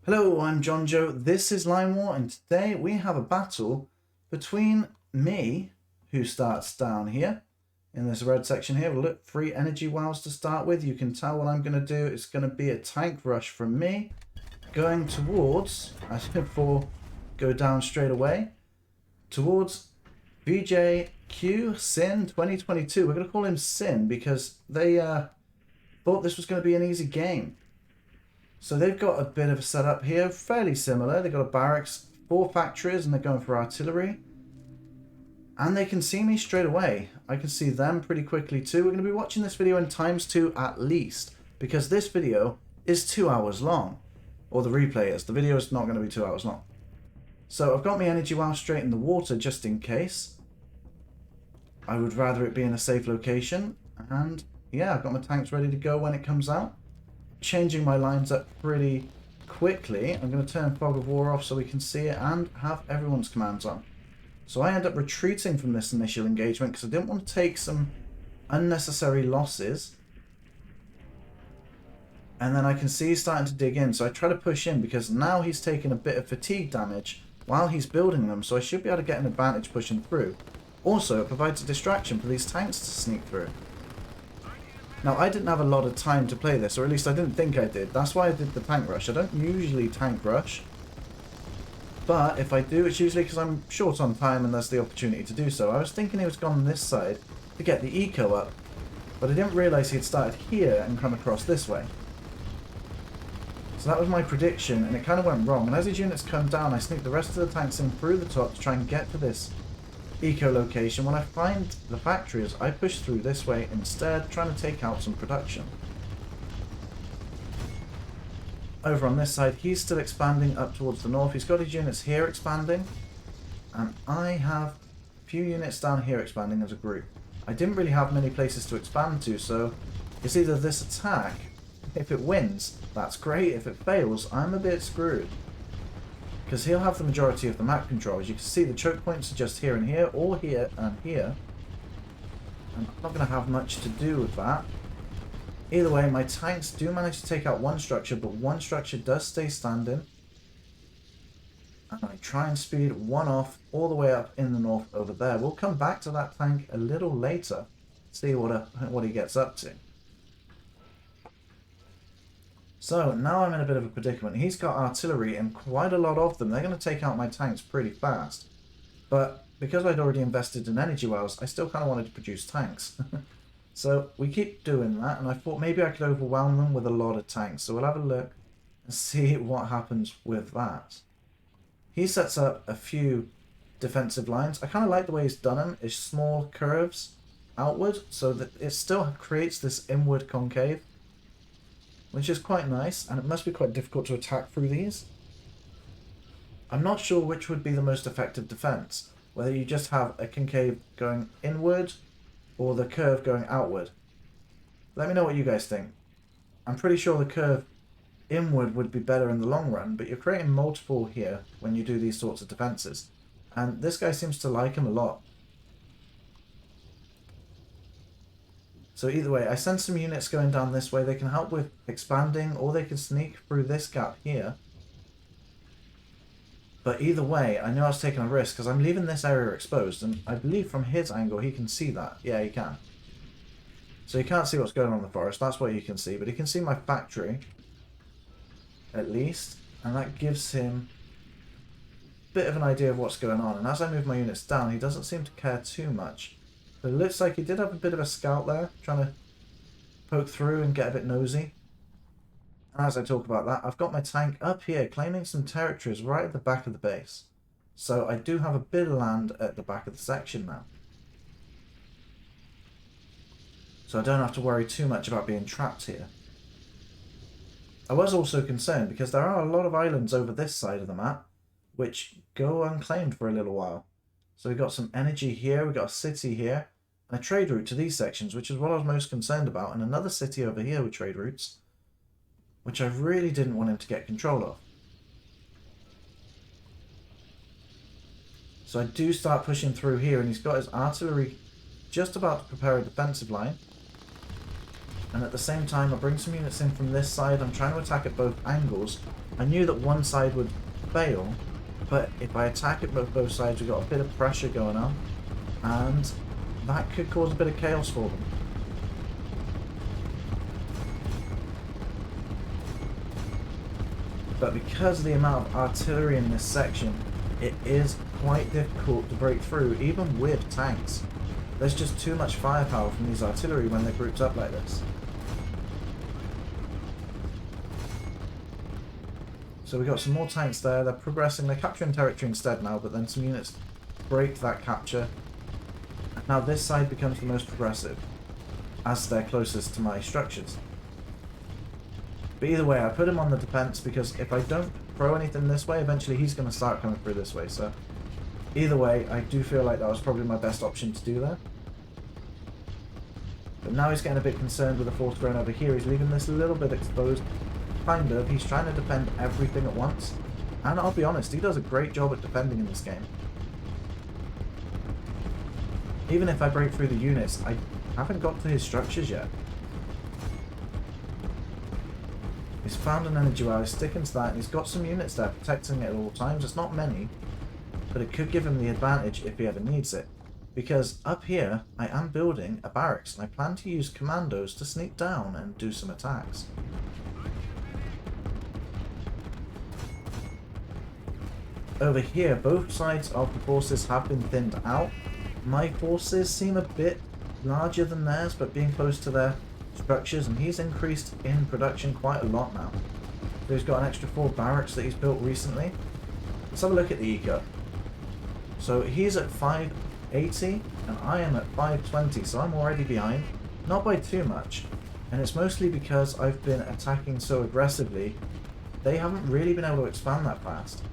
Hello, I'm John Joe. This is Line War, and today we have a battle between me, who starts down here in this red section here. Look, 3 energy wows to start with. You can tell what I'm going to do. It's going to be a tank rush from me going towards, as before, go down straight away, towards vjqsin2022. We're going to call him Sin because they thought this was going to be an easy game. So they've got a bit of a setup here, fairly similar. They've got a barracks, 4 factories, and they're going for artillery. And they can see me straight away. I can see them pretty quickly too. We're going to be watching this video in ×2 at least, because this video is 2 hours long. Or the replay is. The video is not going to be 2 hours long. So I've got my energy well straight in the water just in case. I would rather it be in a safe location. And yeah, I've got my tanks ready to go when it comes out. Changing my lines up pretty quickly. I'm going to turn Fog of War off so we can see it and have everyone's commands on. So I end up retreating from this initial engagement because I didn't want to take some unnecessary losses. And then I can see he's starting to dig in, so I try to push in because now he's taking a bit of fatigue damage while he's building them, so I should be able to get an advantage pushing through. Also, it provides a distraction for these tanks to sneak through. Now, I didn't have a lot of time to play this, or at least I didn't think I did. That's why I did the tank rush. I don't usually tank rush. But if I do, it's usually because I'm short on time and there's the opportunity to do so. I was thinking he was gone on this side to get the eco up, but I didn't realise he had started here and come across this way. So that was my prediction, and it kind of went wrong. And as his units come down, I sneak the rest of the tanks in through the top to try and get to this eco location. When I find the factories, I push through this way instead, trying to take out some production. Over on this side, he's still expanding up towards the north. He's got his units here expanding, and I have a few units down here expanding as a group. I didn't really have many places to expand to, so it's either this attack, if it wins, that's great. If it fails, I'm a bit screwed. Because he'll have the majority of the map control. As you can see, the choke points are just here and here, or here and here. And I'm not going to have much to do with that. Either way, my tanks do manage to take out one structure, but one structure does stay standing. And I try and speed one off all the way up in the north over there. We'll come back to that tank a little later, see what he gets up to. So now I'm in a bit of a predicament. He's got artillery and quite a lot of them. They're going to take out my tanks pretty fast. But because I'd already invested in energy wells, I still kind of wanted to produce tanks. So we keep doing that, and I thought maybe I could overwhelm them with a lot of tanks. So we'll have a look and see what happens with that. He sets up a few defensive lines. I kind of like the way he's done them. It's small curves outward, so that it still creates this inward concave, which is quite nice, and it must be quite difficult to attack through these. I'm not sure which would be the most effective defense, whether you just have a concave going inward or the curve going outward. Let me know what you guys think. I'm pretty sure the curve inward would be better in the long run, but you're creating multiple here when you do these sorts of defenses, and this guy seems to like him a lot. So either way, I send some units going down this way. They can help with expanding, or they can sneak through this gap here. But either way, I knew I was taking a risk because I'm leaving this area exposed, and I believe from his angle he can see that. Yeah, he can. So he can't see what's going on in the forest, that's what you can see, but he can see my factory, at least, and that gives him a bit of an idea of what's going on. And as I move my units down, he doesn't seem to care too much. But it looks like he did have a bit of a scout there, trying to poke through and get a bit nosy. And as I talk about that, I've got my tank up here, claiming some territories right at the back of the base. So I do have a bit of land at the back of the section now. So I don't have to worry too much about being trapped here. I was also concerned because there are a lot of islands over this side of the map, which go unclaimed for a little while. So we've got some energy here, we've got a city here, and a trade route to these sections, which is what I was most concerned about, and another city over here with trade routes, which I really didn't want him to get control of. So I do start pushing through here, and he's got his artillery just about to prepare a defensive line. And at the same time, I bring some units in from this side. I'm trying to attack at both angles. I knew that one side would fail, but if I attack at both sides, we've got a bit of pressure going on, and that could cause a bit of chaos for them. But because of the amount of artillery in this section, it is quite difficult to break through, even with tanks. There's just too much firepower from these artillery when they're grouped up like this. So we got some more tanks there. They're progressing. They're capturing territory instead now, but then some units break that capture. Now this side becomes the most progressive, as they're closest to my structures. But either way, I put him on the defense because if I don't throw anything this way, eventually he's going to start coming through this way. So either way, I do feel like that was probably my best option to do there. But now he's getting a bit concerned with the force thrown over here. He's leaving this a little bit exposed. Kind of. He's trying to defend everything at once. And I'll be honest, he does a great job at defending in this game. Even if I break through the units, I haven't got to his structures yet. He's found an energy well, he's sticking to that, and he's got some units there protecting it at all times. It's not many, but it could give him the advantage if he ever needs it. Because up here, I am building a barracks, and I plan to use commandos to sneak down and do some attacks. Over here, both sides of the forces have been thinned out. My forces seem a bit larger than theirs, but being close to their structures, and he's increased in production quite a lot now. So he's got an extra 4 barracks that he's built recently. Let's have a look at the eco. So he's at 580 and I am at 520, so I'm already behind. Not by too much, and it's mostly because I've been attacking so aggressively. They haven't really been able to expand that fast.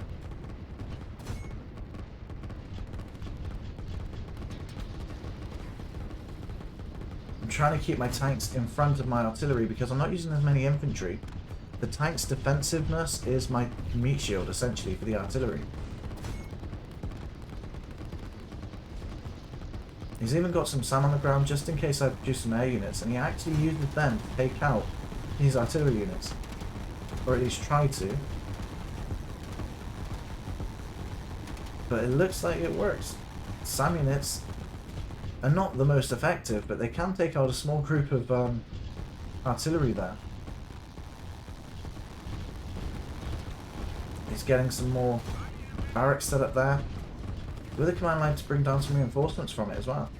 Trying to keep my tanks in front of my artillery because I'm not using as many infantry. The tank's defensiveness is my meat shield essentially for the artillery. He's even got some SAM on the ground just in case I produce some air units, and he actually uses them to take out these artillery units, or at least try to. But it looks like it works. SAM units are not the most effective, but they can take out a small group of artillery there. He's getting some more barracks set up there, with a command line to bring down some reinforcements from it as well.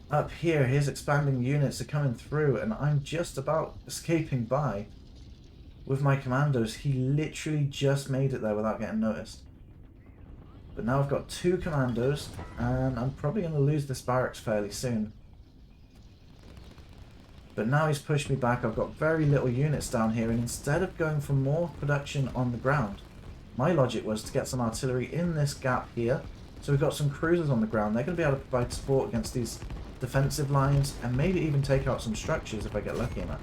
Up here, his expanding units are coming through, and I'm just about escaping by with my commandos. He literally just made it there without getting noticed. But now I've got 2 commandos, and I'm probably going to lose this barracks fairly soon. But now he's pushed me back. I've got very little units down here, and instead of going for more production on the ground, my logic was to get some artillery in this gap here. So we've got some cruisers on the ground. They're going to be able to provide support against these defensive lines, and maybe even take out some structures if I get lucky enough.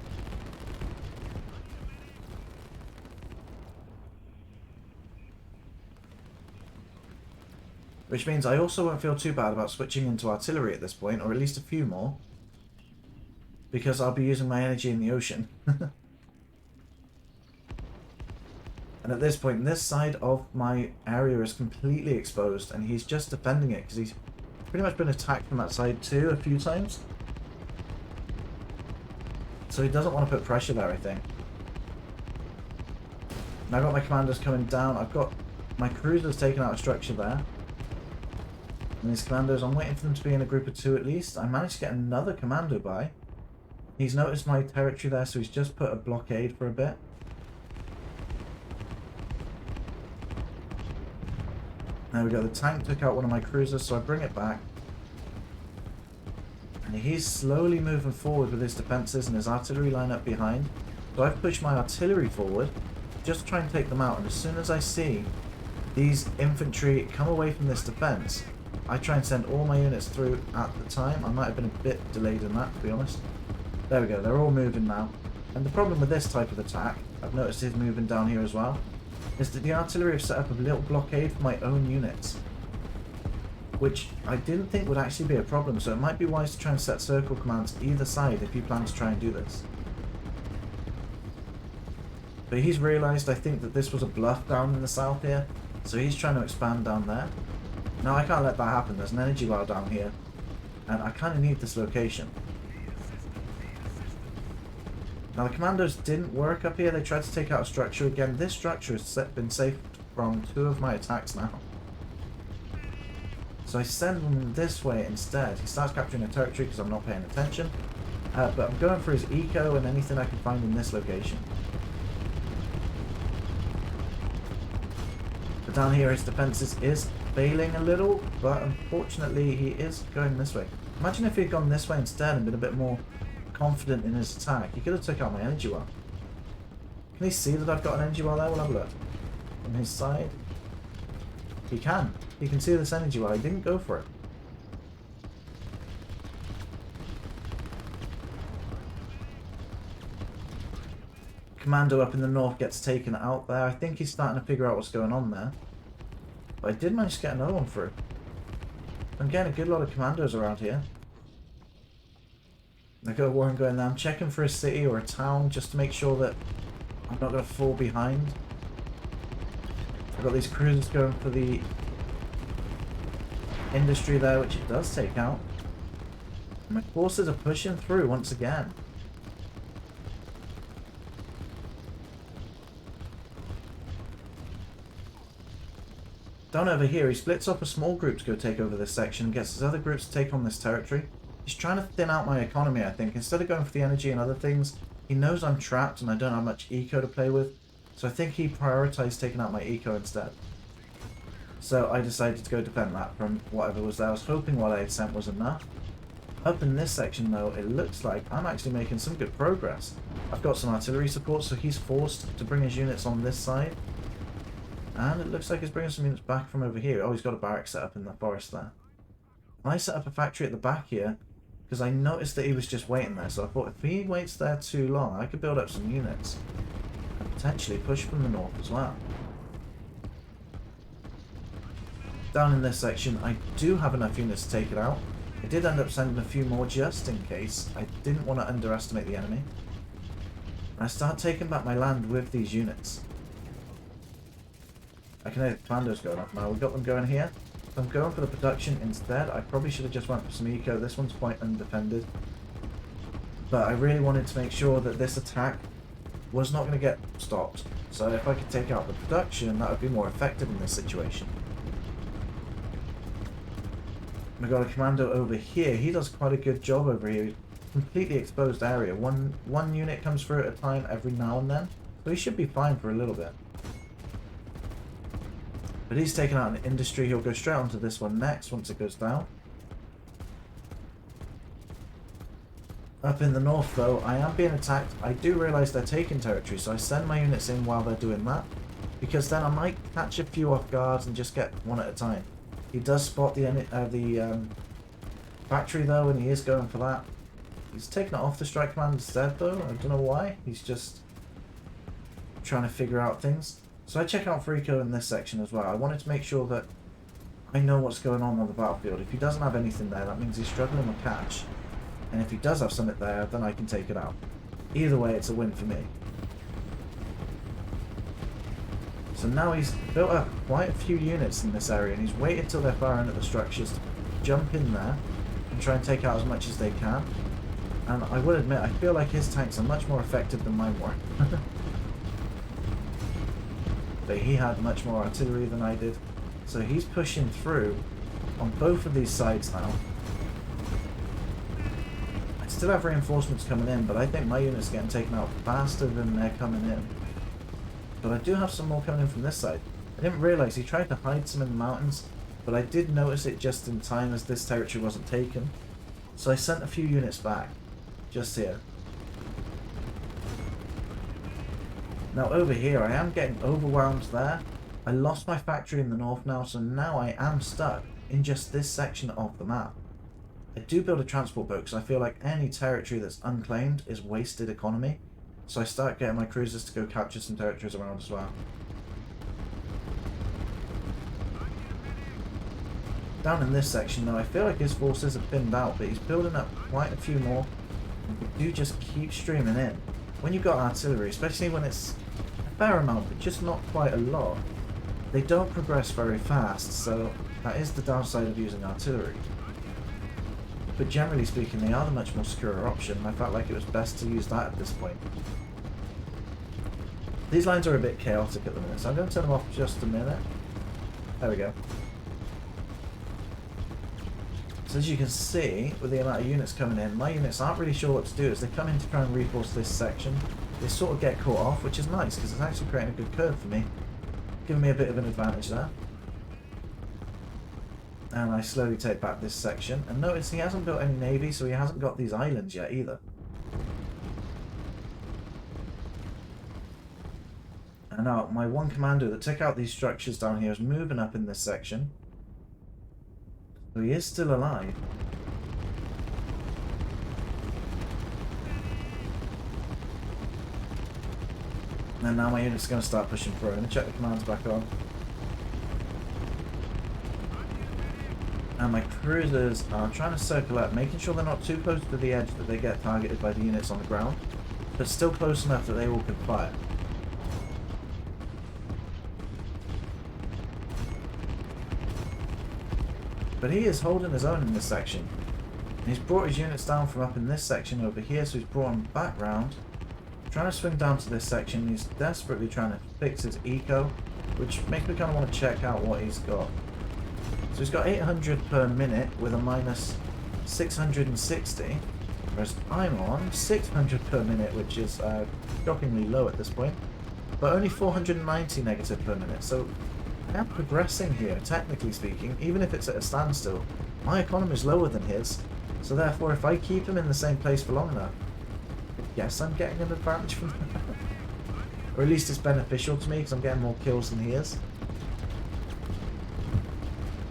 Which means I also won't feel too bad about switching into artillery at this point, or at least a few more, because I'll be using my energy in the ocean. And at this point, this side of my area is completely exposed, and he's just defending it because he's pretty much been attacked from that side too a few times. So he doesn't want to put pressure there, I think. Now I've got my commanders coming down. I've got my cruisers taking out a structure there. And these commandos, I'm waiting for them to be in a group of 2 at least. I managed to get another commando by. He's noticed my territory there, so he's just put a blockade for a bit. There we go, the tank took out one of my cruisers, so I bring it back. And he's slowly moving forward with his defences and his artillery line up behind. So I've pushed my artillery forward, just to try and take them out. And as soon as I see these infantry come away from this defence, I try and send all my units through at the time. I might have been a bit delayed in that, to be honest. There we go, they're all moving now. And the problem with this type of attack, I've noticed his moving down here as well, is that the artillery have set up a little blockade for my own units, which I didn't think would actually be a problem, so it might be wise to try and set circle commands either side if you plan to try and do this. But he's realised, I think, that this was a bluff down in the south here, so he's trying to expand down there. Now I can't let that happen, there's an energy well down here, and I kind of need this location. Now the commandos didn't work up here, they tried to take out a structure again. This structure has been saved from 2 of my attacks now. So I send him this way instead. He starts capturing a territory because I'm not paying attention. But I'm going for his eco and anything I can find in this location. But down here his defenses is failing a little, but unfortunately he is going this way. Imagine if he had gone this way instead and been a bit more confident in his attack. He could have took out my energy well. Can he see that I've got an energy well there? We'll have a look. On his side. He can. He can see this energy well. He didn't go for it. Commando up in the north gets taken out there. I think he's starting to figure out what's going on there. But I did manage to get another one through. I'm getting a good lot of commandos around here. I got Warren going there. I'm checking for a city or a town just to make sure that I'm not going to fall behind. I've got these cruisers going for the industry there, which it does take out. My forces are pushing through once again. Down over here, he splits up a small group to go take over this section and gets his other groups to take on this territory. He's trying to thin out my economy, I think. Instead of going for the energy and other things, he knows I'm trapped and I don't have much eco to play with. So I think he prioritized taking out my eco instead. So I decided to go defend that from whatever was there. I was hoping what I had sent was enough. Up in this section though, it looks like I'm actually making some good progress. I've got some artillery support, so he's forced to bring his units on this side. And it looks like he's bringing some units back from over here. Oh, he's got a barrack set up in the forest there. I set up a factory at the back here because I noticed that he was just waiting there. So I thought if he waits there too long, I could build up some units and potentially push from the north as well. Down in this section, I do have enough units to take it out. I did end up sending a few more just in case. I didn't want to underestimate the enemy. And I start taking back my land with these units. I can hear the commandos going off now. We've got them going here. If I'm going for the production instead, I probably should have just went for some eco. This one's quite undefended. But I really wanted to make sure that this attack was not going to get stopped. So if I could take out the production, that would be more effective in this situation. We've got a commando over here. He does quite a good job over here. Completely exposed area. One unit comes through at a time every now and then. So he should be fine for a little bit. But he's taken out an industry. He'll go straight onto this one next once it goes down. Up in the north though, I am being attacked. I do realise they're taking territory, so I send my units in while they're doing that. Because then I might catch a few off guard and just get one at a time. He does spot the factory though, and he is going for that. He's taking it off the strike command instead though. I don't know why. He's just trying to figure out things. So I check out Frico in this section as well. I wanted to make sure that I know what's going on the battlefield. If he doesn't have anything there, that means he's struggling with catch. And if he does have something there, then I can take it out. Either way, it's a win for me. So now he's built up quite a few units in this area, and he's waited till they're far into the structures to jump in there and try and take out as much as they can. And I will admit, I feel like his tanks are much more effective than mine were. But he had much more artillery than I did. So he's pushing through on both of these sides now. I still have reinforcements coming in, but I think my units are getting taken out faster than they're coming in. But I do have some more coming in from this side. I didn't realise he tried to hide some in the mountains, but I did notice it just in time as this territory wasn't taken. So I sent a few units back, just here. Now over here, I am getting overwhelmed there. I lost my factory in the north now, so now I am stuck in just this section of the map. I do build a transport boat because I feel like any territory that's unclaimed is wasted economy. So I start getting my cruisers to go capture some territories around as well. Down in this section though, I feel like his forces have thinned out, but he's building up quite a few more. And they do just keep streaming in. When you've got artillery, especially when it's a fair amount, but just not quite a lot, they don't progress very fast, so that is the downside of using artillery. But generally speaking, they are the much more secure option, and I felt like it was best to use that at this point. These lines are a bit chaotic at the minute, so I'm going to turn them off just a minute. There we go. So as you can see, with the amount of units coming in, my units aren't really sure what to do as they come in to try and reinforce this section. They sort of get caught off, which is nice because it's actually creating a good curve for me, giving me a bit of an advantage there. And I slowly take back this section. And notice he hasn't built any navy, so he hasn't got these islands yet either. And now my one commando that took out these structures down here is moving up in this section. So he is still alive. And now my unit's going to start pushing through. I'm going to check the commands back on. And my cruisers are trying to circle up, making sure they're not too close to the edge that they get targeted by the units on the ground, but still close enough that they all can fire. But he is holding his own in this section. And he's brought his units down from up in this section over here, so he's brought them back round. Trying to swing down to this section. He's desperately trying to fix his eco, which makes me kind of want to check out what he's got. So he's got 800 per minute with a minus 660, whereas I'm on 600 per minute, which is shockingly low at this point, but only 490 negative per minute. So I am progressing here, technically speaking, even if it's at a standstill. My economy is lower than his, so therefore if I keep him in the same place for long enough, yes, I'm getting an advantage from that. Or at least it's beneficial to me because I'm getting more kills than he is.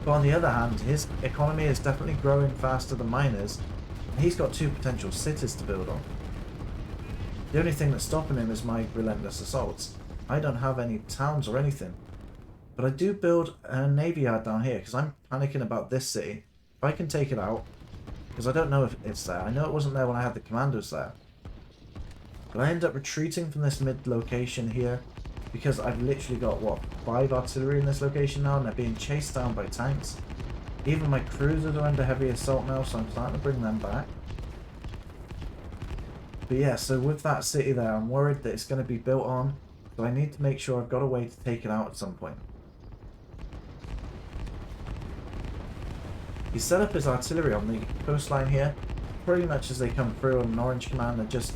But on the other hand, his economy is definitely growing faster than mine is. And he's got 2 potential cities to build on. The only thing that's stopping him is my relentless assaults. I don't have any towns or anything. But I do build a navy yard down here because I'm panicking about this city. If I can take it out, because I don't know if it's there. I know it wasn't there when I had the commandos there. But I end up retreating from this mid location here because I've literally got, what, 5 artillery in this location now and they're being chased down by tanks. Even my cruisers are under heavy assault now, so I'm starting to bring them back. But yeah, so with that city there, I'm worried that it's going to be built on, so I need to make sure I've got a way to take it out at some point. He set up his artillery on the coastline here, pretty much as they come through on an orange command and just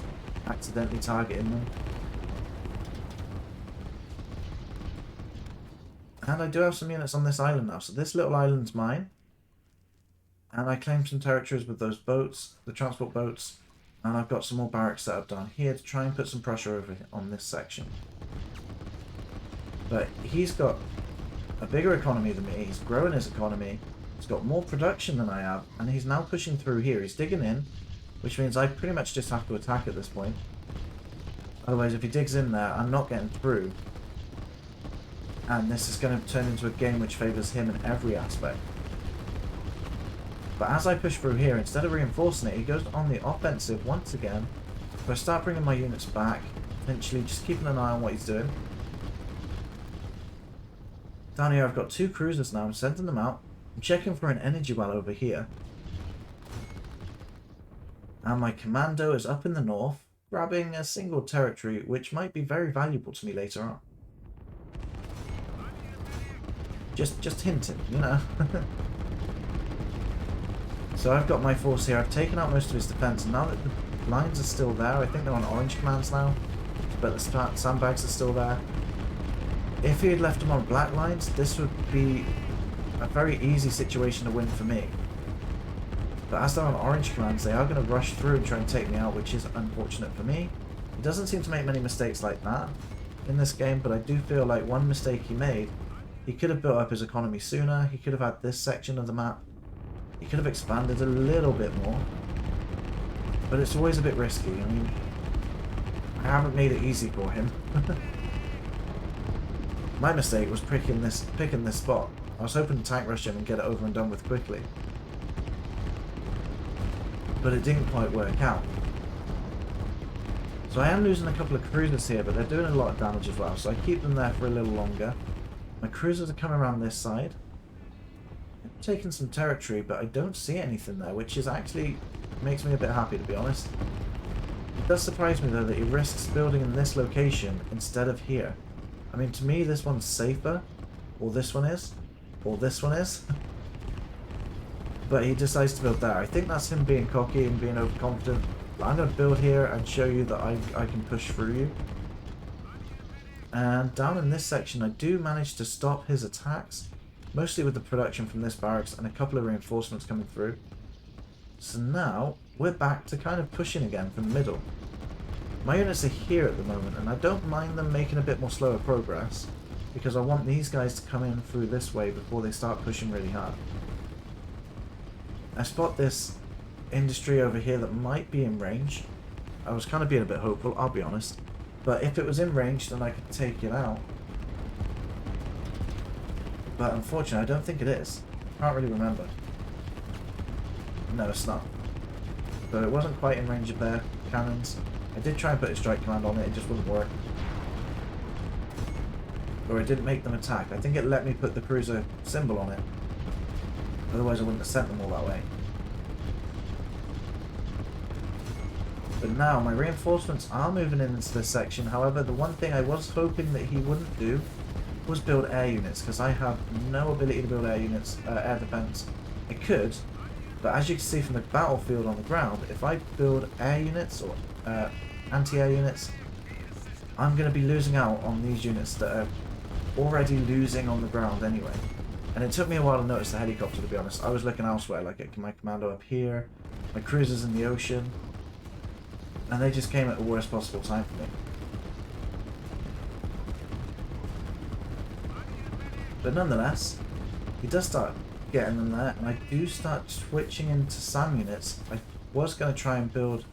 accidentally targeting them. And I do have some units on this island now, so this little island's mine. And I claimed some territories with those boats, the transport boats, and I've got some more barracks set up down here to try and put some pressure over on this section. But he's got a bigger economy than me, he's growing his economy, he's got more production than I have, and he's now pushing through here. He's digging in, which means I pretty much just have to attack at this point. Otherwise, if he digs in there, I'm not getting through. And this is going to turn into a game which favours him in every aspect. But as I push through here, instead of reinforcing it, he goes on the offensive once again. So I start bringing my units back, eventually just keeping an eye on what he's doing. Down here I've got 2 cruisers now, I'm sending them out. I'm checking for an energy well over here. And my commando is up in the north, grabbing a single territory, which might be very valuable to me later on. Just hinting, you know. So I've got my force here. I've taken out most of his defense, and now that the lines are still there, I think they're on orange commands now, but the sandbags are still there. If he had left them on black lines, this would be a very easy situation to win for me. But as they're on orange commands, they are going to rush through and try and take me out, which is unfortunate for me. He doesn't seem to make many mistakes like that in this game, but I do feel like one mistake he made, he could have built up his economy sooner, he could have had this section of the map, he could have expanded a little bit more, but it's always a bit risky. I mean, I haven't made it easy for him. My mistake was picking this spot. I was hoping to tank rush him and get it over and done with quickly. But it didn't quite work out. So I am losing a couple of cruisers here, but they're doing a lot of damage as well, so I keep them there for a little longer. My cruisers are coming around this side. I'm taking some territory, but I don't see anything there, which is actually makes me a bit happy, to be honest. It does surprise me though that he risks building in this location instead of here. I mean, to me this one's safer, or this one is, or this one is. But he decides to build there. I think that's him being cocky and being overconfident. But I'm going to build here and show you that I can push through you. And down in this section I do manage to stop his attacks, mostly with the production from this barracks and a couple of reinforcements coming through. So now we're back to kind of pushing again from the middle. My units are here at the moment, and I don't mind them making a bit more slower progress, because I want these guys to come in through this way before they start pushing really hard. I spot this industry over here that might be in range. I was kind of being a bit hopeful, I'll be honest. But if it was in range, then I could take it out. But unfortunately, I don't think it is. Can't really remember. No, it's not. But it wasn't quite in range of their cannons. I did try and put a strike command on it, it just wouldn't work. Or it didn't make them attack. I think it let me put the cruiser symbol on it. Otherwise I wouldn't have sent them all that way. But now my reinforcements are moving in into this section. However, the one thing I was hoping that he wouldn't do was build air units, because I have no ability to build air units, air defense. I could, but as you can see from the battlefield on the ground, if I build air units or anti-air units, I'm going to be losing out on these units that are already losing on the ground anyway. And it took me a while to notice the helicopter, to be honest. I was looking elsewhere, like my commando up here, my cruisers in the ocean, and they just came at the worst possible time for me. But nonetheless, he does start getting them there, and I do start switching into SAM units. I was going to try and build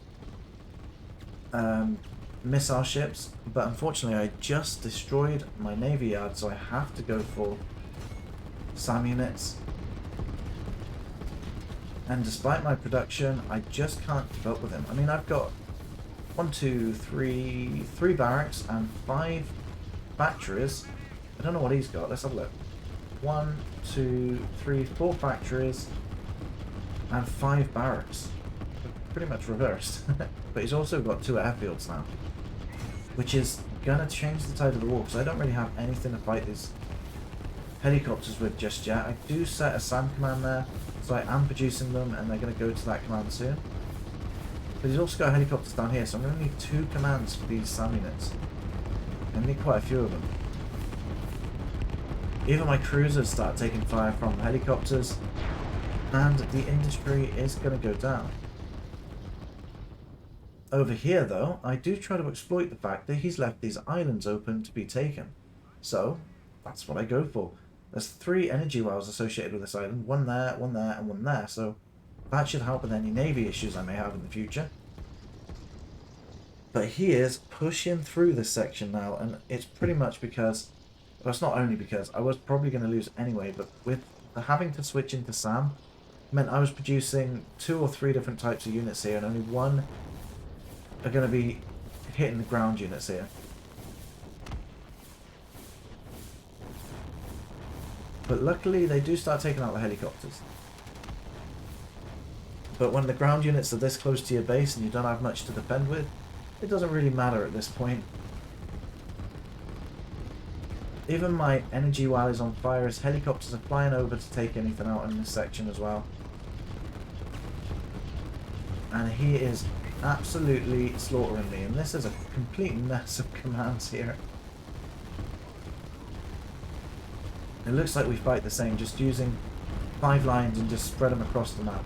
missile ships, but unfortunately I just destroyed my navy yard, so I have to go for SAM units. And despite my production, I just can't keep up with him. I mean, I've got 3 barracks and 5 factories. I don't know what he's got. Let's have a look. 1, 2, 3, 4 factories and 5 barracks. Pretty much reversed. But he's also got 2 airfields now, which is gonna change the tide of the war, because I don't really have anything to fight these helicopters with just yet. I do set a SAM command there, so I am producing them, and they're going to go to that command soon. But he's also got helicopters down here, so I'm going to need 2 commands for these SAM units. I need quite a few of them. Even my cruisers start taking fire from helicopters, and the industry is going to go down. Over here, though, I do try to exploit the fact that he's left these islands open to be taken. So, that's what I go for. There's 3 energy wells associated with this island. 1 there, 1 there, and 1 there. So, that should help with any navy issues I may have in the future. But he is pushing through this section now, and it's pretty much because... well, it's not only because I was probably going to lose anyway, but with having to switch into SAM, meant I was producing 2 or 3 different types of units here, and only 1 are going to be hitting the ground units here. But luckily they do start taking out the helicopters. But when the ground units are this close to your base and you don't have much to defend with, it doesn't really matter at this point. Even my energy while is on fire as helicopters are flying over to take anything out in this section as well. And he is absolutely slaughtering me, and this is a complete mess of commands here. It looks like we fight the same, just using 5 lines and just spread them across the map.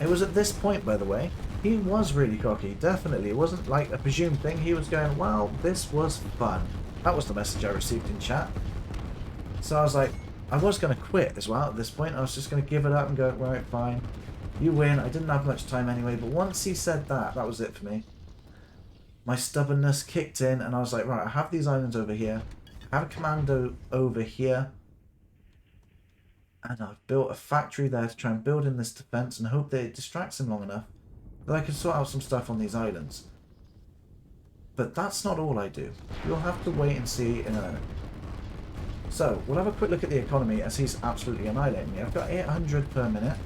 It was at this point, by the way, he was really cocky, definitely. It wasn't like a presumed thing. He was going, wow, this was fun. That was the message I received in chat. So I was like, I was going to quit as well at this point. I was just going to give it up and go, right, fine. You win. I didn't have much time anyway, but once he said that, that was it for me. My stubbornness kicked in, and I was like, right, I have these islands over here. have a commando over here, and I've built a factory there to try and build in this defense and hope that it distracts him long enough that I can sort out some stuff on these islands. But that's not all I do. You'll have to wait and see in a minute. So, we'll have a quick look at the economy as he's absolutely annihilating me. I've got 800 per minute,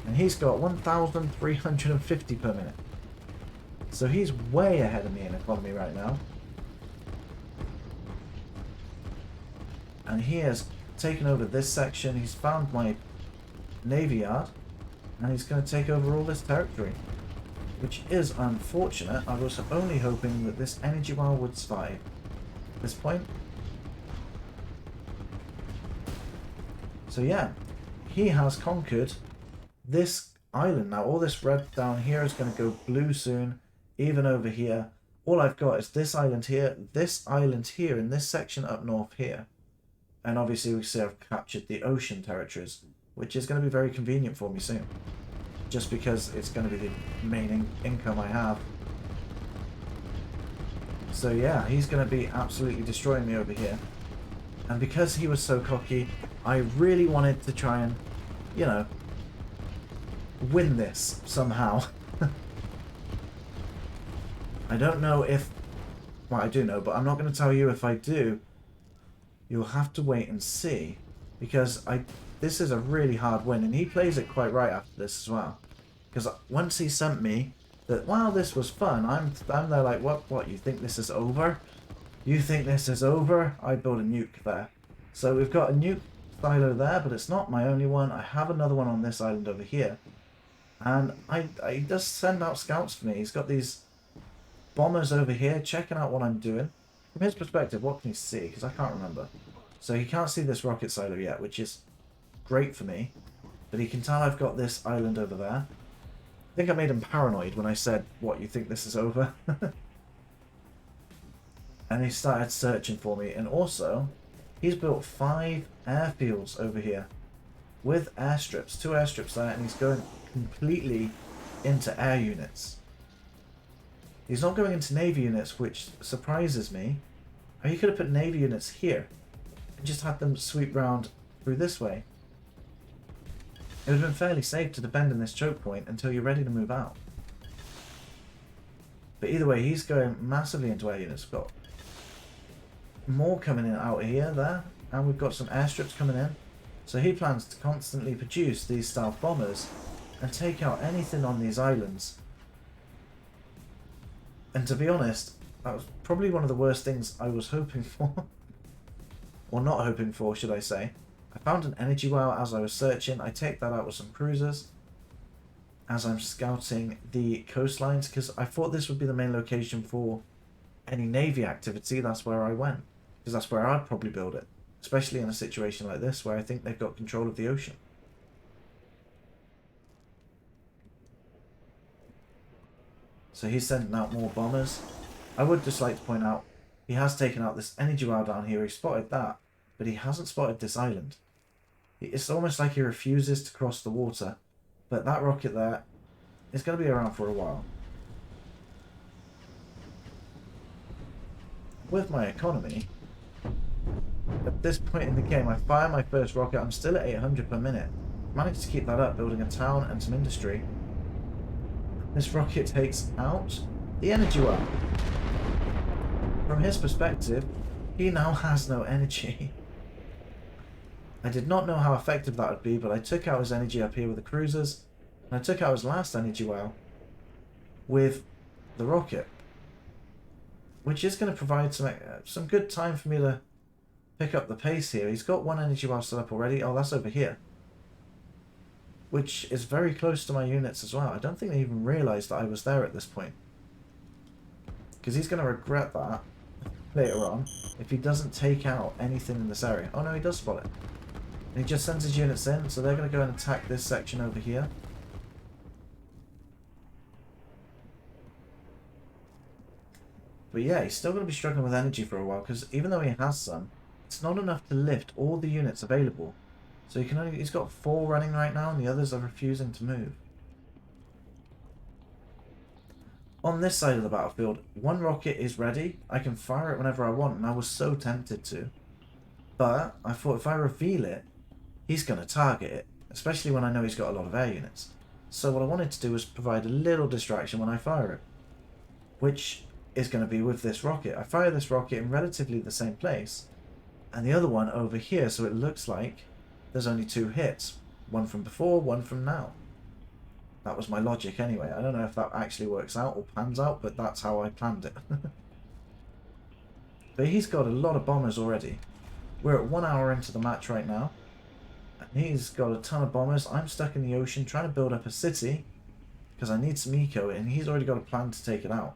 and he's got 1,350 per minute. So he's way ahead of me in economy right now. And he has taken over this section. He's found my navy yard, and he's going to take over all this territory, which is unfortunate. I was only hoping that this energy well would survive at this point. So yeah, he has conquered this island. Now all this red down here is going to go blue soon, even over here. All I've got is this island here, in this section up north here. And obviously we see I've captured the ocean territories, which is going to be very convenient for me soon. Just because it's going to be the main income I have. So yeah, he's going to be absolutely destroying me over here. And because he was so cocky, I really wanted to try and, you know, win this somehow. I don't know if... Well, I do know, but I'm not going to tell you if I do. You'll have to wait and see. Because this is a really hard win, and he plays it quite right after this as well. Because once he sent me that, wow, this was fun, I'm there like, what, you think this is over? You think this is over? I built a nuke there. So we've got a nuke silo there, but it's not my only one. I have another one on this island over here. And he does send out scouts for me. He's got these bombers over here checking out what I'm doing. From his perspective, what can he see? Because I can't remember. So he can't see this rocket silo yet, which is great for me. But he can tell I've got this island over there. I think I made him paranoid when I said, what, you think this is over? And he started searching for me. And also, he's built 5 airfields over here with airstrips, 2 airstrips there, and he's going completely into air units. He's not going into navy units, which surprises me. Or he could have put navy units here and just had them sweep round through this way. It would have been fairly safe to defend in this choke point until you're ready to move out. But either way, he's going massively into air units. We've got more coming in out here, there, and we've got some airstrips coming in. So he plans to constantly produce these stealth bombers and take out anything on these islands. And to be honest, that was probably one of the worst things I was hoping for. Or not hoping for, should I say. I found an energy well as I was searching. I take that out with some cruisers as I'm scouting the coastlines, because I thought this would be the main location for any navy activity. That's where I went, because that's where I'd probably build it, especially in a situation like this where I think they've got control of the ocean. So he's sending out more bombers. I would just like to point out, he has taken out this energy well down here. He spotted that, but he hasn't spotted this island. It's almost like he refuses to cross the water. But that rocket there is going to be around for a while. With my economy, at this point in the game, I fire my first rocket. I'm still at 800 per minute. Managed to keep that up, building a town and some industry. This rocket takes out the energy well. From his perspective, he now has no energy. I did not know how effective that would be, but I took out his energy up here with the cruisers, and I took out his last energy well with the rocket, which is going to provide some good time for me to pick up the pace here. He's got 1 energy well set up already. Oh, that's over here, which is very close to my units as well. I don't think they even realised that I was there at this point, because he's going to regret that later on if he doesn't take out anything in this area. Oh no, he does spot it. And he just sends his units in, so they're going to go and attack this section over here. But yeah, he's still going to be struggling with energy for a while, because even though he has some, it's not enough to lift all the units available. So he's got 4 running right now, and the others are refusing to move. On this side of the battlefield, 1 rocket is ready. I can fire it whenever I want, and I was so tempted to. But I thought if I reveal it, he's going to target it, especially when I know he's got a lot of air units. So what I wanted to do was provide a little distraction when I fire it, which is going to be with this rocket. I fire this rocket in relatively the same place, and the other one over here, so it looks like there's only 2 hits. One from before, one from now. That was my logic anyway. I don't know if that actually works out or pans out, but that's how I planned it. But he's got a lot of bombers already. We're at 1 hour into the match right now. And he's got a ton of bombers. I'm stuck in the ocean trying to build up a city because I need some eco, and he's already got a plan to take it out.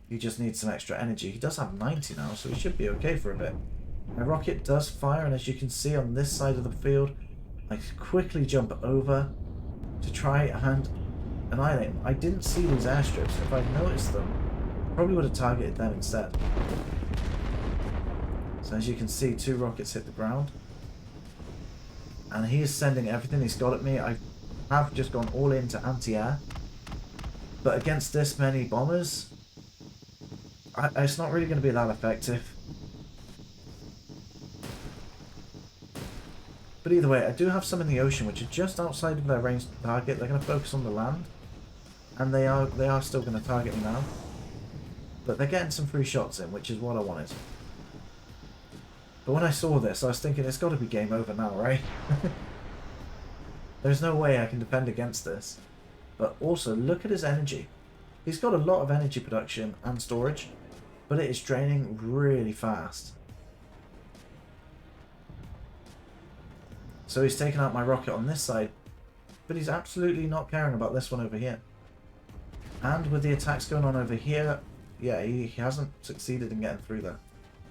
He just needs some extra energy. He does have 90 now, so he should be okay for a bit. My rocket does fire, and as you can see on this side of the field, I quickly jump over to try and annihilate him. I didn't see these airstrips. If I'd noticed them, I probably would have targeted them instead. So as you can see, 2 rockets hit the ground. And he is sending everything he's got at me. I have just gone all into anti-air. But against this many bombers, it's not really going to be that effective. But either way, I do have some in the ocean which are just outside of their range to target. They're going to focus on the land. And they are still going to target me now. But they're getting some free shots in, which is what I wanted. But when I saw this, I was thinking it's got to be game over now, right? There's no way I can defend against this. But also, look at his energy. He's got a lot of energy production and storage, but it is draining really fast. So he's taken out my rocket on this side, but he's absolutely not caring about this one over here. And with the attacks going on over here, yeah, he hasn't succeeded in getting through there.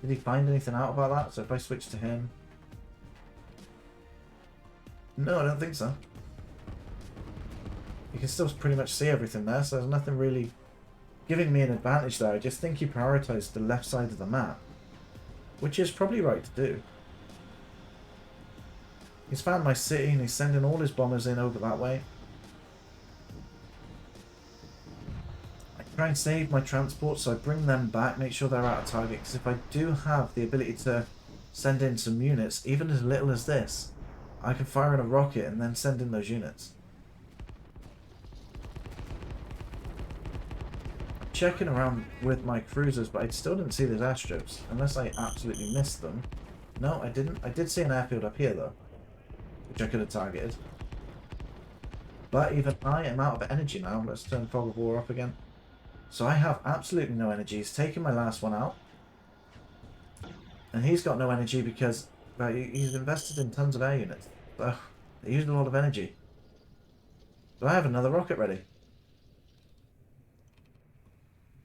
Did he find anything out about that? So if I switch to him... No, I don't think so. You can still pretty much see everything there, so there's nothing really giving me an advantage there. I just think he prioritized the left side of the map, which is probably right to do. He's found my city and he's sending all his bombers in over that way. I try and save my transport, so I bring them back, make sure they're out of target, because if I do have the ability to send in some units, even as little as this, I can fire in a rocket and then send in those units. I'm checking around with my cruisers, but I still didn't see those airstrips, unless I absolutely missed them. No, I didn't. I did see an airfield up here, though, which I could have targeted. But even I am out of energy now. Let's turn Fog of War off again. So I have absolutely no energy. He's taken my last one out. And he's got no energy because he's invested in tons of air units. So they used a lot of energy. But I have another rocket ready.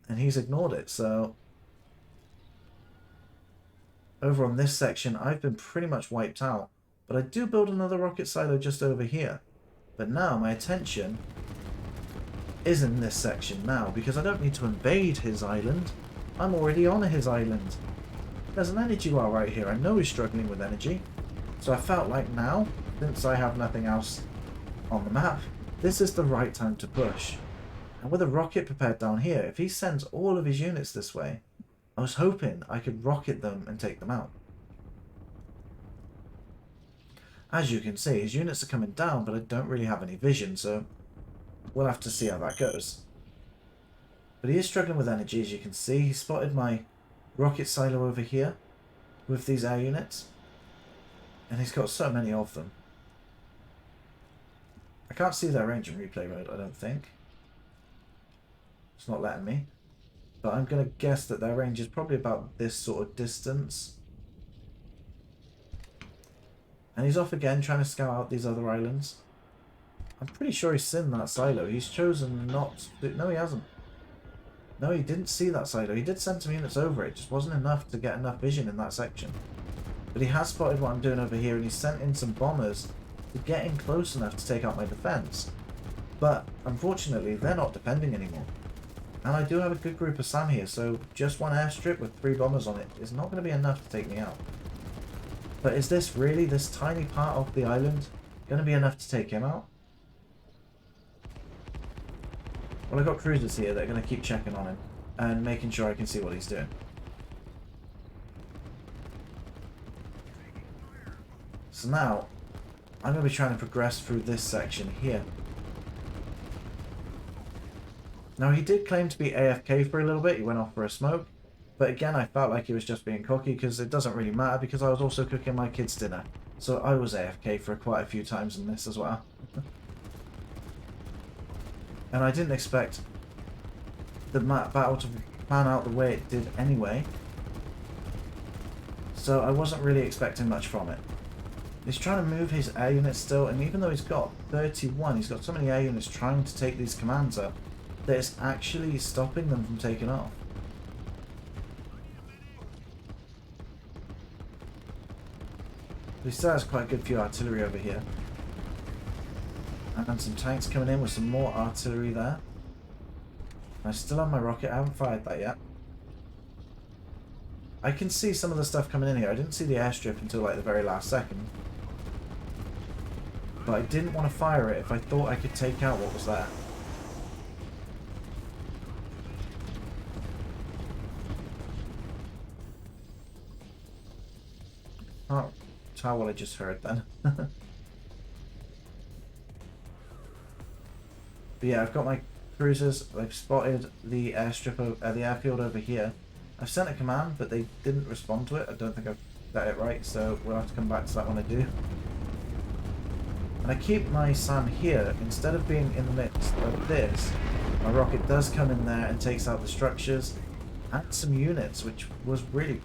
And he's ignored it, so... Over on this section, I've been pretty much wiped out. But I do build another rocket silo just over here. But now my attention is in this section now, because I don't need to invade his island. I'm already on his island. There's an energy well right here. I know he's struggling with energy. So I felt like now, since I have nothing else on the map, this is the right time to push. And with a rocket prepared down here, if he sends all of his units this way, I was hoping I could rocket them and take them out. As you can see, his units are coming down, but I don't really have any vision, so we'll have to see how that goes. But he is struggling with energy, as you can see. He spotted my rocket silo over here with these air units, and he's got so many of them. I can't see their range in replay mode, I don't think. It's not letting me. But I'm going to guess that their range is probably about this sort of distance. And he's off again trying to scout out these other islands. I'm pretty sure he's seen that silo. He's chosen not to... No, he hasn't. No, he didn't see that silo. He did send some units over it. It just wasn't enough to get enough vision in that section. But he has spotted what I'm doing over here, and he's sent in some bombers to get in close enough to take out my defense. But unfortunately, they're not defending anymore. And I do have a good group of SAM here, so just one airstrip with 3 bombers on it is not going to be enough to take me out. But is this really, this tiny part of the island, going to be enough to take him out? Well, I've got cruisers here that are going to keep checking on him and making sure I can see what he's doing. So now, I'm going to be trying to progress through this section here. Now, he did claim to be AFK for a little bit. He went off for a smoke. But again, I felt like he was just being cocky because it doesn't really matter because I was also cooking my kids' dinner. So I was AFK for quite a few times in this as well. And I didn't expect the battle to pan out the way it did anyway. So I wasn't really expecting much from it. He's trying to move his air units still, and even though he's got 31, he's got so many air units trying to take these commands up that it's actually stopping them from taking off. He still has quite a good few artillery over here. And some tanks coming in with some more artillery there. I still have my rocket, I haven't fired that yet. I can see some of the stuff coming in here. I didn't see the airstrip until like the very last second. But I didn't want to fire it if I thought I could take out what was there. Can't tell what I just heard then. But yeah, I've got my cruisers. They've spotted the airstrip, the airfield over here. I've sent a command, but they didn't respond to it. I don't think I've got it right, so we'll have to come back to that when I do. And I keep my SAM here instead of being in the midst of this. My rocket does come in there and takes out the structures and some units, which was really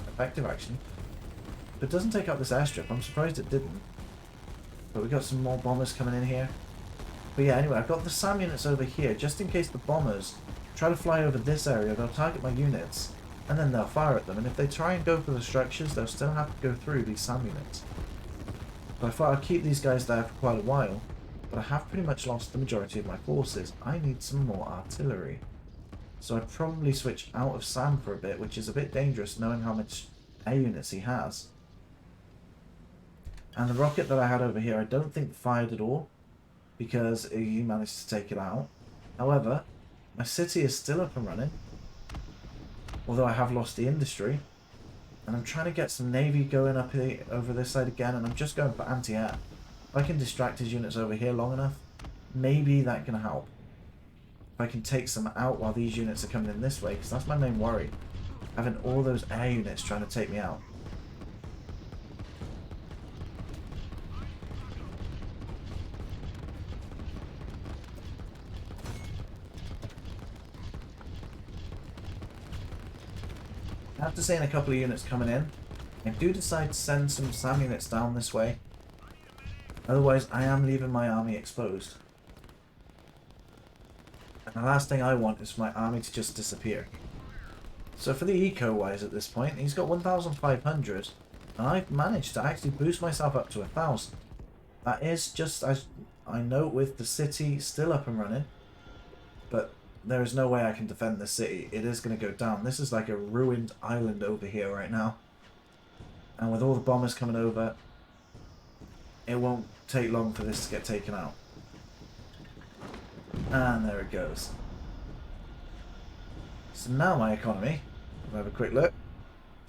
effective actually. But it doesn't take out this airstrip. I'm surprised it didn't. But we got some more bombers coming in here. But yeah, anyway, I've got the SAM units over here just in case the bombers try to fly over this area. They'll target my units and then they'll fire at them. And if they try and go for the structures, they'll still have to go through these SAM units. But I thought I'd keep these guys there for quite a while. But I have pretty much lost the majority of my forces. I need some more artillery. So I'd probably switch out of SAM for a bit, which is a bit dangerous knowing how much air units he has. And the rocket that I had over here I don't think fired at all, because he managed to take it out. However, my city is still up and running, although I have lost the industry. And I'm trying to get some navy going up here, over this side again, and I'm just going for anti-air. If I can distract his units over here long enough, maybe that can help. If I can take some out while these units are coming in this way, because that's my main worry. Having all those air units trying to take me out. After seeing a couple of units coming in, I do decide to send some SAM units down this way. Otherwise, I am leaving my army exposed. And the last thing I want is for my army to just disappear. So for the eco-wise at this point, he's got 1,500. And I've managed to actually boost myself up to 1,000. That is just, as I note, with the city still up and running. But there is no way I can defend this city. It is going to go down. This is like a ruined island over here right now. And with all the bombers coming over, it won't take long for this to get taken out. And there it goes. So now my economy, if I have a quick look,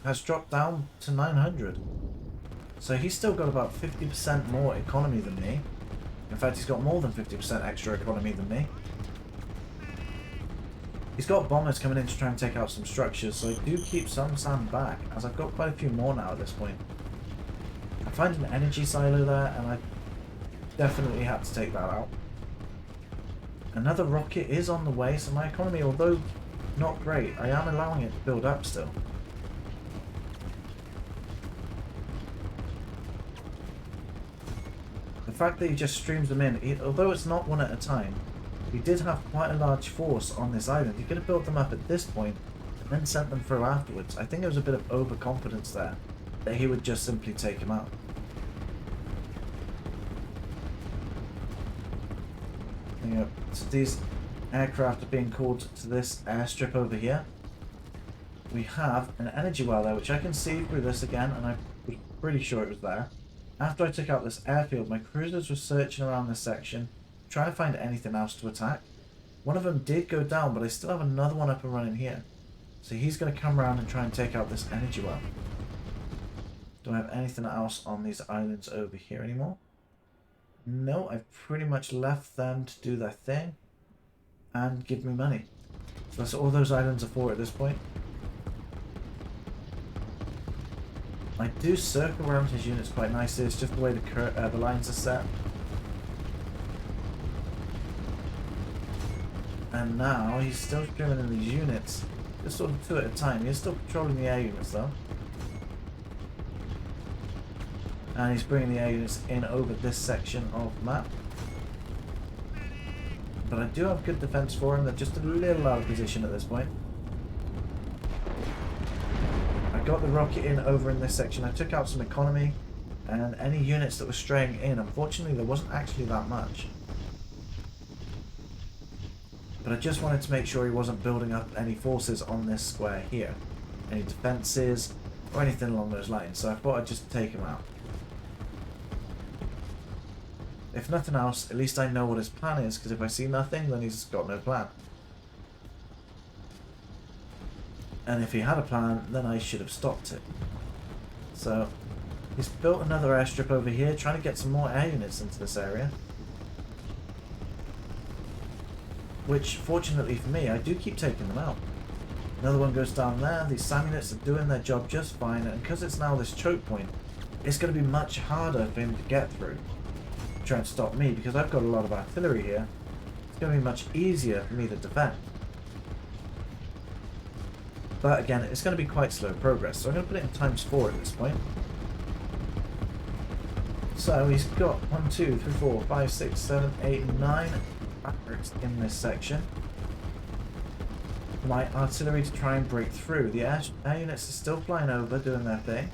has dropped down to 900. So he's still got about 50% more economy than me. In fact, he's got more than 50% extra economy than me. He's got bombers coming in to try and take out some structures, so I do keep some SAM back, as I've got quite a few more now at this point. I find an energy silo there, and I definitely had to take that out. Another rocket is on the way, so my economy, although not great, I am allowing it to build up still. The fact that he just streams them in, although it's not one at a time, he did have quite a large force on this island. He could have built them up at this point and then sent them through afterwards. I think there was a bit of overconfidence there that he would just simply take him out. You know, so these aircraft are being called to this airstrip over here. We have an energy well there, which I can see through this again, and I was pretty sure it was there. After I took out this airfield, my cruisers were searching around this section, trying to find anything else to attack. One of them did go down, but I still have another one up and running here. So he's going to come around and try and take out this energy well. Do I have anything else on these islands over here anymore? No, I've pretty much left them to do their thing and give me money. So that's all those islands are for at this point. I do circle around his units quite nicely. It's just the way the lines are set. And now he's still trimming in these units, just sort of 2 at a time. He's still controlling the air units though. And he's bringing the air units in over this section of the map. But I do have good defense for him. They're just a little out of position at this point. I got the rocket in over in this section. I took out some economy and any units that were straying in. Unfortunately, there wasn't actually that much. But I just wanted to make sure he wasn't building up any forces on this square here. Any defenses or anything along those lines. So I thought I'd just take him out. If nothing else, at least I know what his plan is, because if I see nothing, then he's got no plan. And if he had a plan, then I should have stopped it. So, he's built another airstrip over here, trying to get some more air units into this area. Which, fortunately for me, I do keep taking them out. Another one goes down there. These SAM units are doing their job just fine, and because it's now this choke point, it's going to be much harder for him to get through. Try and stop me, because I've got a lot of artillery here. It's going to be much easier for me to defend. But again, it's going to be quite slow progress, so I'm going to put it in ×4 at this point. So he's got 1, 2, 3, 4, 5, 6, 7, 8, 9 barracks in this section. My artillery to try and break through. The air units are still flying over, doing their thing.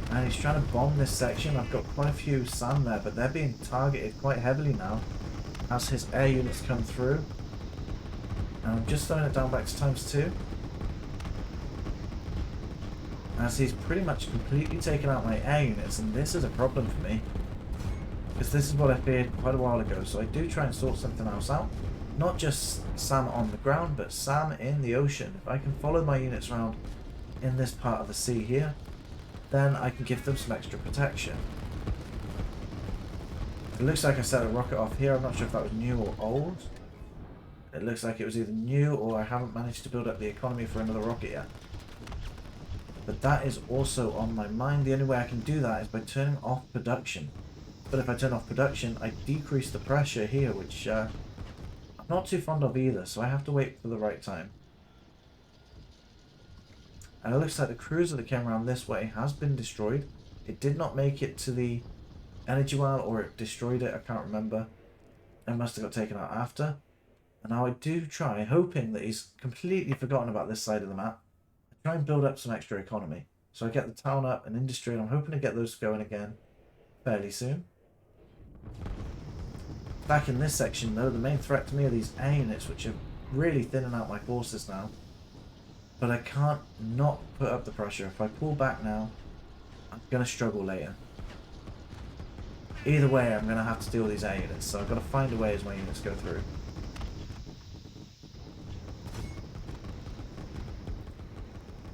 And he's trying to bomb this section. I've got quite a few SAM there, but they're being targeted quite heavily now as his air units come through. And I'm just throwing it down back to ×2. As he's pretty much completely taken out my air units, and this is a problem for me. Because this is what I feared quite a while ago, so I do try and sort something else out. Not just SAM on the ground, but SAM in the ocean. If I can follow my units around in this part of the sea here, then I can give them some extra protection. It looks like I set a rocket off here. I'm not sure if that was new or old. It looks like it was either new or I haven't managed to build up the economy for another rocket yet. But that is also on my mind. The only way I can do that is by turning off production. But if I turn off production, I decrease the pressure here, which I'm not too fond of either, so I have to wait for the right time. And it looks like the cruiser that came around this way has been destroyed. It did not make it to the energy well, or it destroyed it, I can't remember. It must have got taken out after. And now I do try, hoping that he's completely forgotten about this side of the map. I try and build up some extra economy. So I get the town up and industry, and I'm hoping to get those going again fairly soon. Back in this section though, the main threat to me are these air units, which are really thinning out my forces now. But I can't not put up the pressure. If I pull back now, I'm going to struggle later. Either way, I'm going to have to deal with these air units, so I've got to find a way as my units go through.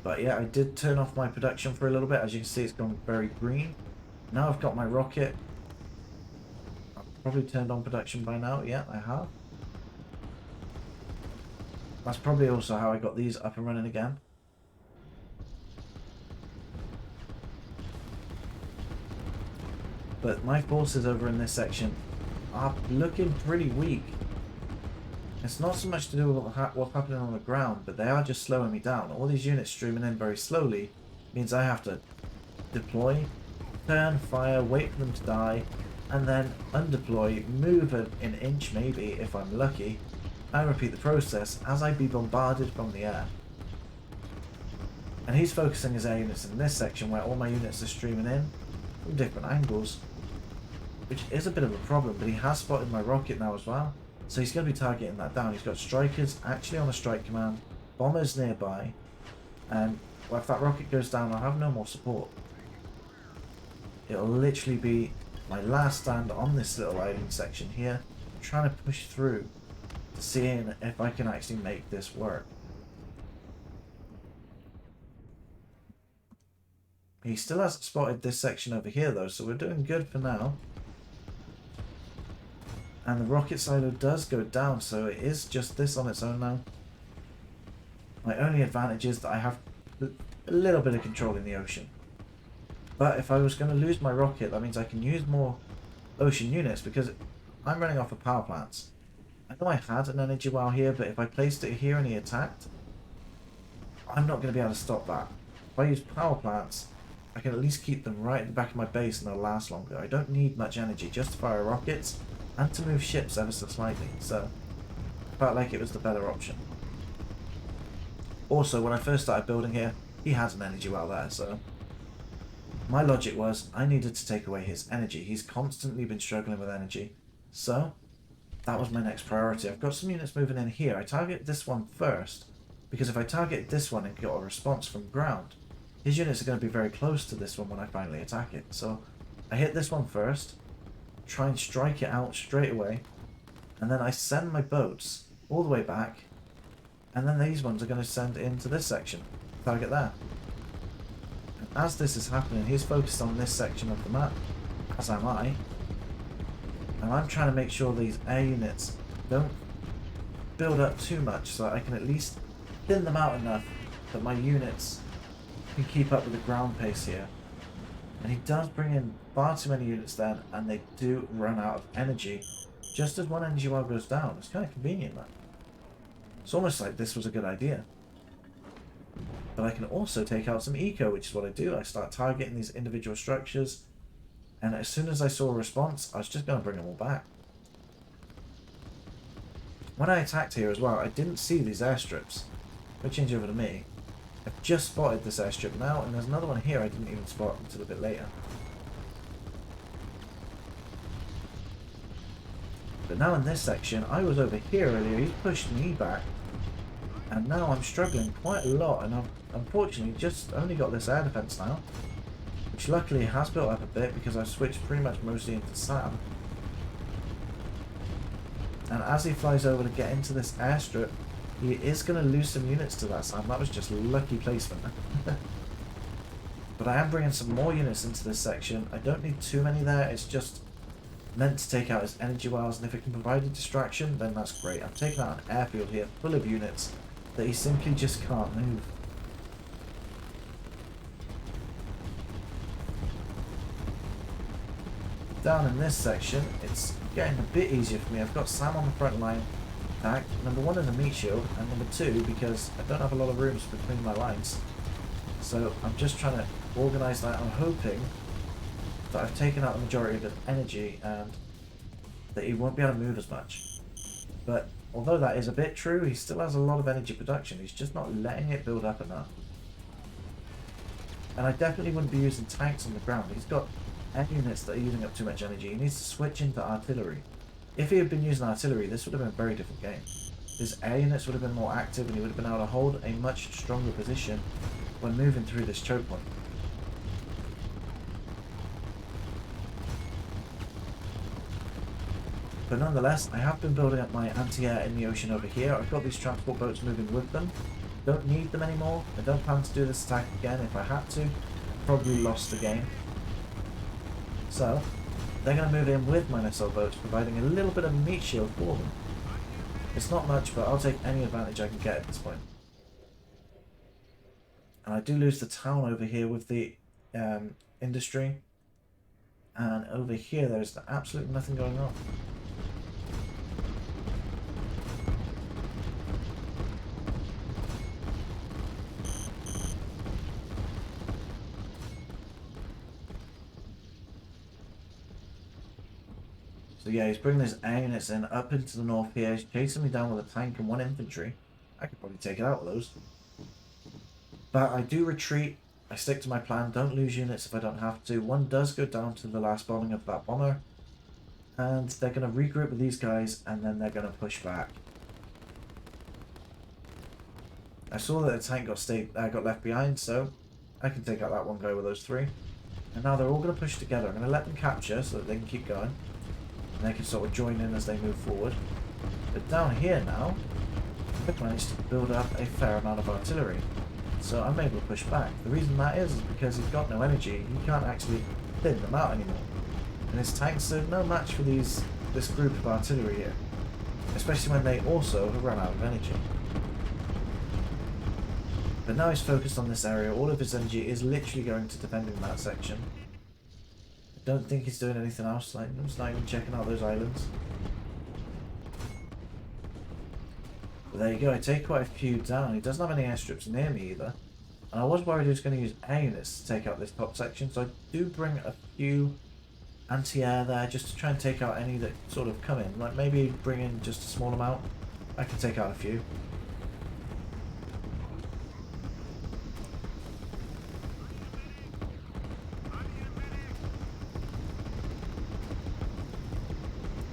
But yeah, I did turn off my production for a little bit. As you can see, it's gone very green. Now I've got my rocket. I've probably turned on production by now. Yeah, I have. That's probably also how I got these up and running again. But my forces over in this section are looking pretty weak. It's not so much to do with what's happening on the ground, but they are just slowing me down. All these units streaming in very slowly means I have to deploy, turn, fire, wait for them to die, and then undeploy, move an inch maybe if I'm lucky, and repeat the process as I be bombarded from the air. And he's focusing his air units in this section where all my units are streaming in from different angles, which is a bit of a problem, but he has spotted my rocket now as well, so he's going to be targeting that down. He's got strikers actually on a strike command, bombers nearby, and well, if that rocket goes down I'll have no more support. It'll literally be my last stand on this little island section here, trying to push through, seeing if I can actually make this work. He still hasn't spotted this section over here though, so we're doing good for now. And the rocket silo does go down, so it is just this on its own now. My only advantage is that I have a little bit of control in the ocean. But if I was going to lose my rocket, that means I can use more ocean units, because I'm running off of power plants. I know I had an energy well here, but if I placed it here and he attacked, I'm not going to be able to stop that. If I use power plants, I can at least keep them right at the back of my base and they'll last longer. I don't need much energy just to fire rockets and to move ships ever so slightly, so I felt like it was the better option. Also, when I first started building here, he had an energy well there, so my logic was I needed to take away his energy. He's constantly been struggling with energy, so that was my next priority. I've got some units moving in here. I target this one first, because if I target this one and get a response from ground, his units are going to be very close to this one when I finally attack it. So I hit this one first, try and strike it out straight away, and then I send my boats all the way back, and then these ones are going to send into this section. Target there. And as this is happening, he's focused on this section of the map, as am I. And I'm trying to make sure these air units don't build up too much, so that I can at least thin them out enough that my units can keep up with the ground pace here. And he does bring in far too many units then, and they do run out of energy just as one energy well goes down. It's kind of convenient, that. It's almost like this was a good idea. But I can also take out some eco, which is what I do. I start targeting these individual structures, and as soon as I saw a response, I was just going to bring them all back. When I attacked here as well, I didn't see these airstrips. If I change over to me, I've just spotted this airstrip now, and there's another one here I didn't even spot until a bit later. But now in this section, I was over here earlier, he pushed me back, and now I'm struggling quite a lot, and I've unfortunately just only got this air defense now, which luckily has built up a bit because I've switched pretty much mostly into SAM. And as he flies over to get into this airstrip, he is going to lose some units to that SAM. That was just lucky placement. But I am bringing some more units into this section. I don't need too many there, it's just meant to take out his energy wells, and if it can provide a distraction, then that's great. I'm taking out an airfield here full of units that he simply just can't move. Down in this section, it's getting a bit easier for me. I've got Sam on the front line attack. Number one is a meat shield, and number two, because I don't have a lot of rooms between my lines. So I'm just trying to organise that. I'm hoping that I've taken out the majority of his energy and that he won't be able to move as much. But although that is a bit true, he still has a lot of energy production. He's just not letting it build up enough. And I definitely wouldn't be using tanks on the ground. He's got air units that are using up too much energy. He needs to switch into artillery. If he had been using artillery, this would have been a very different game. His air units would have been more active, and he would have been able to hold a much stronger position when moving through this choke point. But nonetheless, I have been building up my anti-air in the ocean over here. I've got these transport boats moving with them. Don't need them anymore. I don't plan to do this attack again. If I had to, probably lost the game. So they're going to move in with my missile boats, providing a little bit of meat shield for them. It's not much, but I'll take any advantage I can get at this point. And I do lose the town over here with the industry. And over here there's absolutely nothing going on. So yeah, he's bringing his air units in up into the north here. He's chasing me down with a tank and one infantry. I could probably take it out with those. But I do retreat. I stick to my plan. Don't lose units if I don't have to. One does go down to the last bombing of that bomber. And they're going to regroup with these guys, and then they're going to push back. I saw that the tank got left behind, so I can take out that one guy with those three. And now they're all going to push together. I'm going to let them capture so that they can keep going. And they can sort of join in as they move forward. But down here now, I've managed to build up a fair amount of artillery. So I'm able to push back. The reason that is because he's got no energy. He can't actually thin them out anymore. And his tanks are no match for this group of artillery here. Especially when they also have run out of energy. But now he's focused on this area. All of his energy is literally going to defending that section. I don't think he's doing anything else. Like, he's not even checking out those islands. But there you go. I take quite a few down. He doesn't have any airstrips near me either. And I was worried he was going to use air units to take out this top section. So I do bring a few anti-air there just to try and take out any that sort of come in. Like maybe bring in just a small amount. I can take out a few.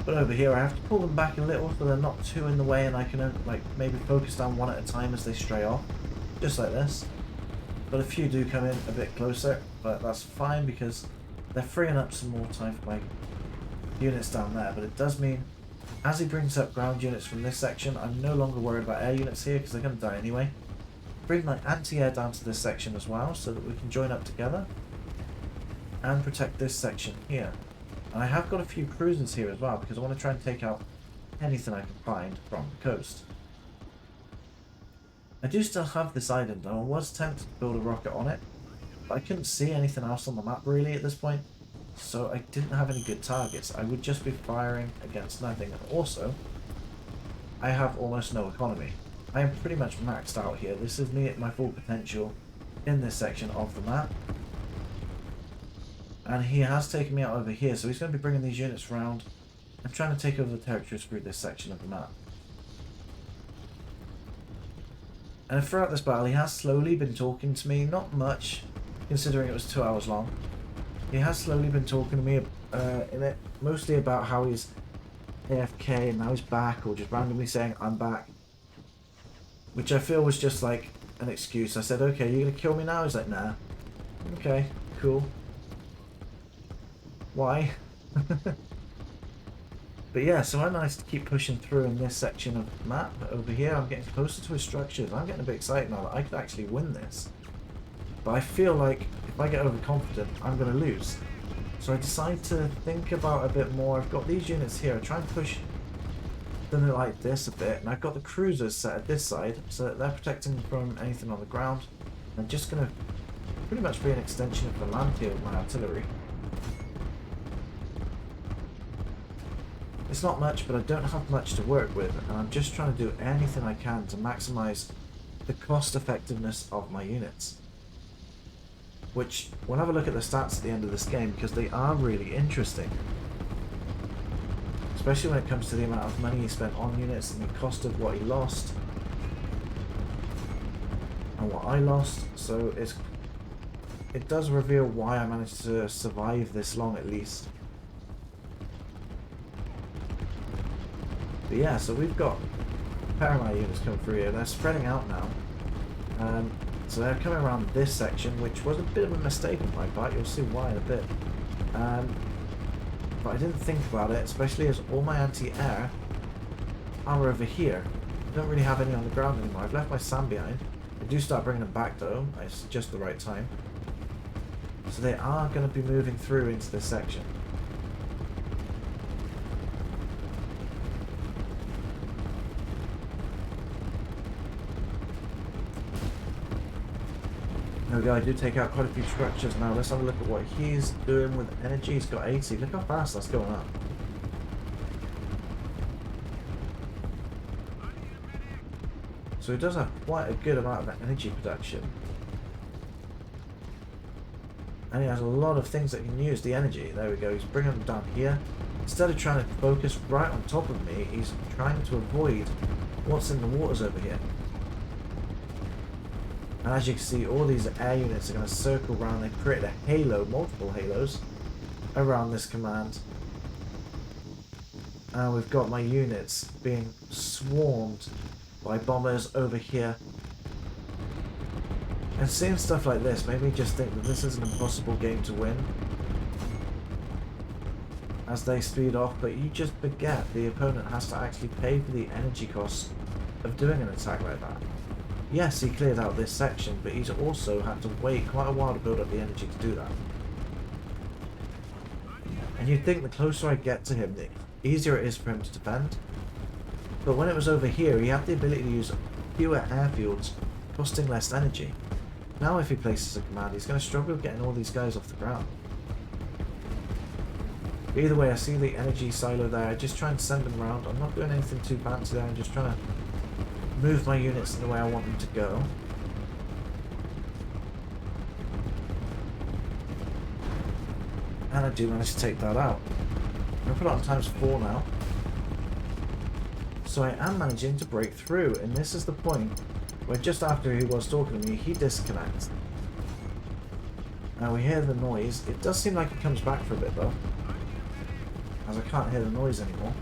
But over here I have to pull them back a little so they're not too in the way, and I can like maybe focus down one at a time as they stray off. Just like this. But a few do come in a bit closer, but that's fine because they're freeing up some more time for my units down there. But it does mean as he brings up ground units from this section, I'm no longer worried about air units here because they're going to die anyway. Bring my anti-air down to this section as well so that we can join up together and protect this section here. And I have got a few cruisers here as well because I want to try and take out anything I can find from the coast. I do still have this island and I was tempted to build a rocket on it, but I couldn't see anything else on the map really at this point, so I didn't have any good targets. I would just be firing against nothing, and also I have almost no economy. I am pretty much maxed out here. This is me at my full potential in this section of the map. And he has taken me out over here, so he's going to be bringing these units around and trying to take over the territories through this section of the map. And throughout this battle, he has slowly been talking to me, not much, considering it was 2 hours long. He has slowly been talking to me in it, mostly about how he's AFK and now he's back, or just randomly saying, I'm back. Which I feel was just like an excuse. I said, okay, you're going to kill me now? He's like, nah. Okay, cool. Why? But yeah, so I managed to keep pushing through in this section of the map. Over here, I'm getting closer to his structures. I'm getting a bit excited now that I could actually win this. But I feel like if I get overconfident, I'm going to lose. So I decide to think about a bit more. I've got these units here. I try and push them like this a bit. And I've got the cruisers set at this side so that they're protecting from anything on the ground. I'm just going to pretty much be an extension of the land here with my artillery. It's not much, but I don't have much to work with, and I'm just trying to do anything I can to maximize the cost effectiveness of my units. Which, we'll have a look at the stats at the end of this game, because they are really interesting. Especially when it comes to the amount of money he spent on units and the cost of what he lost. And what I lost, so it does reveal why I managed to survive this long at least. But yeah, so we've got Paramount units coming through here. They're spreading out now. So they're coming around this section, which was a bit of a mistake on my part. You'll see why in a bit. But I didn't think about it, especially as all my anti-air are over here. I don't really have any on the ground anymore. I've left my SAM behind. I do start bringing them back though. It's just the right time. So they are going to be moving through into this section. There we go, I do take out quite a few structures now. Let's have a look at what he's doing with energy. He's got 80. Look how fast that's going up. So he does have quite a good amount of energy production. And he has a lot of things that can use the energy. There we go, he's bringing them down here. Instead of trying to focus right on top of me, he's trying to avoid what's in the waters over here. And as you can see, all these air units are going to circle around. They've created a halo, multiple halos, around this command. And we've got my units being swarmed by bombers over here. And seeing stuff like this made me just think that this is an impossible game to win. As they speed off, but you just forget the opponent has to actually pay for the energy costs of doing an attack like that. Yes, he cleared out this section, but he's also had to wait quite a while to build up the energy to do that. And you'd think the closer I get to him, the easier it is for him to defend. But when it was over here, he had the ability to use fewer airfields, costing less energy. Now if he places a command, he's going to struggle getting all these guys off the ground. But either way, I see the energy silo there. I just try and send them around. I'm not doing anything too fancy there. I'm just trying to move my units in the way I want them to go. And I do manage to take that out. I'm going to put it on ×4 now. So I am managing to break through, and this is the point where just after he was talking to me, he disconnects. Now we hear the noise. It does seem like it comes back for a bit though, as I can't hear the noise anymore.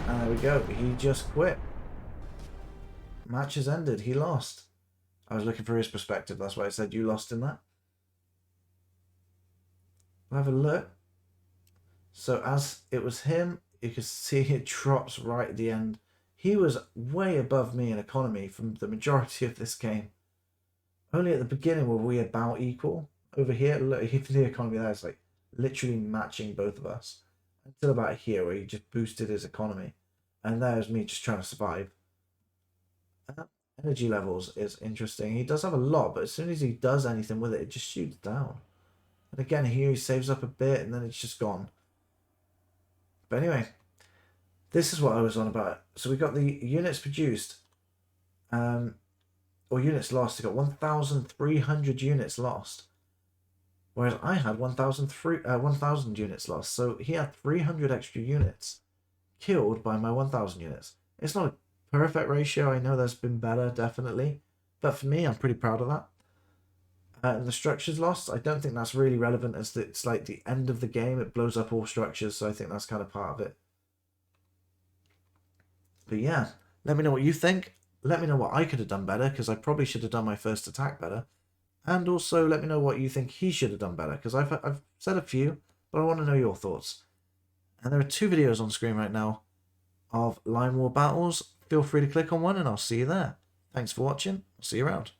And there we go. He just quit. Match has ended. He lost. I was looking for his perspective. That's why I said you lost in that. We'll have a look. So as it was him, you can see it drops right at the end. He was way above me in economy from the majority of this game. Only at the beginning were we about equal. Over here, look, even the economy there is like literally matching both of us. Until about here where he just boosted his economy. And there's me just trying to survive. Energy levels is interesting. He does have a lot, but as soon as he does anything with it, it just shoots down. And again, here he saves up a bit and then it's just gone. But anyway, this is what I was on about. So we got the units produced, or units lost. We got 1,300 units lost, whereas I had 1,000 units lost. So he had 300 extra units killed by my 1,000 units. It's not a perfect ratio. I know there's been better, definitely, but for me, I'm pretty proud of that. And the structures lost, I don't think that's really relevant, as it's like the end of the game. It blows up all structures, so I think that's kind of part of it. But yeah, let me know what you think. Let me know what I could have done better, because I probably should have done my first attack better. And also let me know what you think he should have done better, because I've said a few, but I want to know your thoughts. And there are 2 videos on screen right now of Line War battles. Feel free to click on one and I'll see you there. Thanks for watching. I'll see you around.